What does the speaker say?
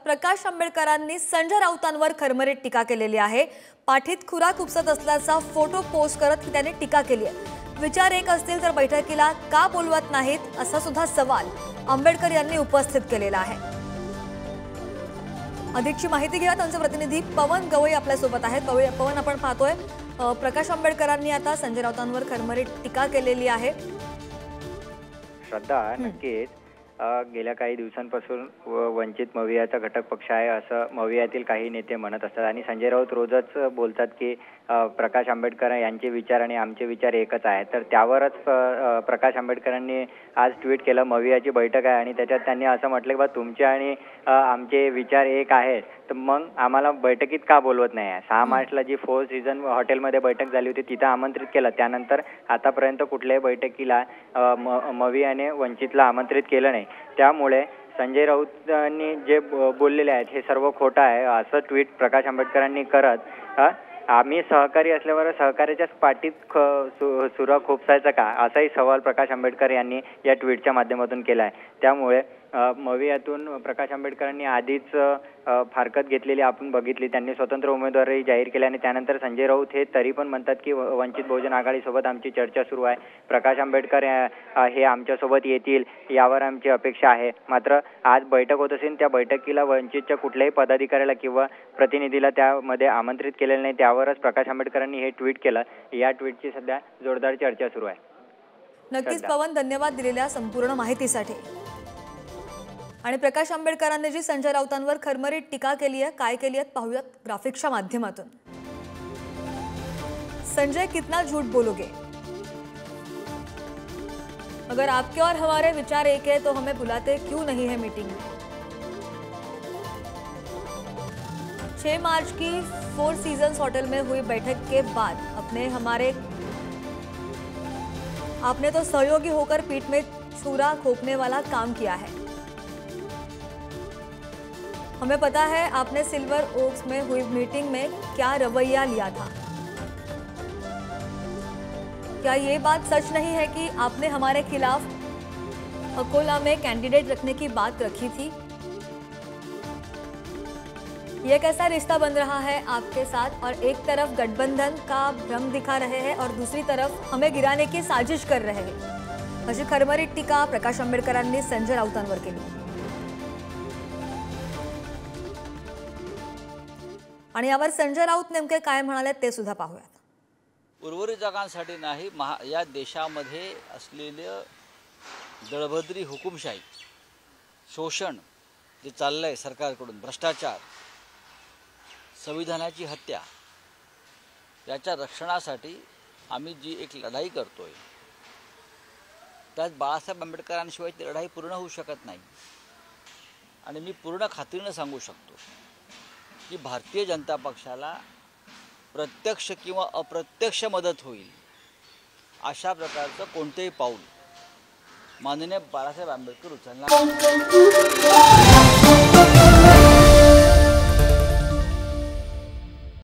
प्रकाश आंबेडकरांनी संजय राऊतांवर खरमरीत टीका केलेली आहे। पाठीत खुराक उपसत असल्याचा फोटो पोस्ट करत त्यांनी टीका केली आहे। विचार एक असतील तर बैठकीला का बोलवत नाहीत असा सुद्धा सवाल आंबेडकर यांनी उपस्थित केलेला आहे। अधिकची माहिती घेऊया, त्यांचे प्रतिनिधी पवन गवई आपल्या सोबत आहेत। पवन, आपण पाहतोय प्रकाश आंबेडकरांनी आता संजय राऊतांवर खरमरीत टीका केलेली आहे। श्रद्धा, नक्कीच गेल्या काही दिवसांपासून वंचित मवियाचा घटक पक्ष आहे असं मवियातील काही नेते म्हणत असतात आणि संजय राऊत रोजच बोलतात की प्रकाश आंबेडकर यांचे विचार आणि आमचे विचार एकच आहेत। तर त्यावरच प्रकाश आंबेडकरांनी आज ट्विट केलं, मवियाची बैठक आहे आणि त्याच्यात त्यांनी असं म्हटलं की बा तुमचे आणि आमचे विचार एक आहेत, तर मग आम्हाला बैठकीत का बोलवत नाही आहे। 6 मार्चला जी 4 सीझन हॉटेलमध्ये बैठक झाली होती तिथं आमंत्रित केलं, त्यानंतर आतापर्यंत कुठल्याही बैठकीला मवियाने वंचितला आमंत्रित केलं नाही। त्यामुळे संजय राऊतांनी जे बोललेले आहेत हे सर्व खोटं आहे असं ट्विट प्रकाश आंबेडकरांनी करत आम्ही सहकारी असल्यावर सहकार्याच्याच पाठीत सुरा खोपसायचा का असाही सवाल प्रकाश आंबेडकर यांनी या ट्विटच्या माध्यमातून केला आहे। त्यामुळे मवियातून प्रकाश आंबेडकरांनी आधीच फारकत घेतलेली आपण बघितली, त्यांनी स्वतंत्र उमेदवारी जाहीर केली आणि त्यानंतर संजय राऊत हे तरी पण म्हणतात की वंचित बहुजन आघाडीसोबत आमची चर्चा सुरू आहे, प्रकाश आंबेडकर हे आमच्यासोबत येतील यावर आमची अपेक्षा आहे। मात्र आज बैठक होत असेल त्या बैठकीला वंचितच्या कुठल्याही पदाधिकाऱ्याला किंवा प्रतिनिधीला त्यामध्ये आमंत्रित केलेलं नाही, त्यावरच प्रकाश आंबेडकरांनी हे ट्विट केलं। या ट्विटची सध्या जोरदार चर्चा सुरू आहे। नक्कीच पवन, धन्यवाद दिलेल्या संपूर्ण माहितीसाठी। आणि प्रकाश आंबेडकरांनी जी संजय राऊतांवर खरमरीत टीका केली है, काय केली है पाहूयात ग्राफिक्सच्या माध्यमातून। संजय कितना झूठ बोलोगे, अगर आपके और हमारे विचार एक है तो हमें बुलाते क्यों नहीं है मीटिंग में। 6 मार्च की 4 सीजन्स होटल में हुई बैठक के बाद आपने तो सहयोगी होकर पीठ में छुरा खोपने वाला काम किया है। हमें पता है आपने सिल्वर ओक्स में हुई मीटिंग में क्या रवैया लिया था। क्या ये बात सच नहीं है कि आपने हमारे खिलाफ अकोला में कैंडिडेट रखने की बात रखी थी। ये कैसा रिश्ता बन रहा है आपके साथ, और एक तरफ गठबंधन का भ्रम दिखा रहे हैं और दूसरी तरफ हमें गिराने की साजिश कर रहे हैं। अशी खरमरीत टीका प्रकाश आंबेडकरांनी संजय राऊतांवर केली। आणि यावर संजय राऊत नेमके काय म्हणाले ते सुद्धा पाहूयात। उर्वरित जागांसाठी नाही, या देशामध्ये असलेले दळभद्री हुकुमशाही, शोषण जे चाललंय सरकारकडून, भ्रष्टाचार, संविधानाची हत्या, याच्या रक्षणासाठी आम्ही जी एक लढाई करतोय त्यात बाळासाहेब आंबेडकरांशिवाय ती लढाई पूर्ण होऊ शकत नाही। आणि मी पूर्ण खात्रीने सांगू शकतो की भारतीय जनता पक्षाला प्रत्यक्ष किंवा अप्रत्यक्ष मदत होईल अशा प्रकारचं कोणतेही पाऊल माननीय बाळासाहेब आंबेडकर उचलणार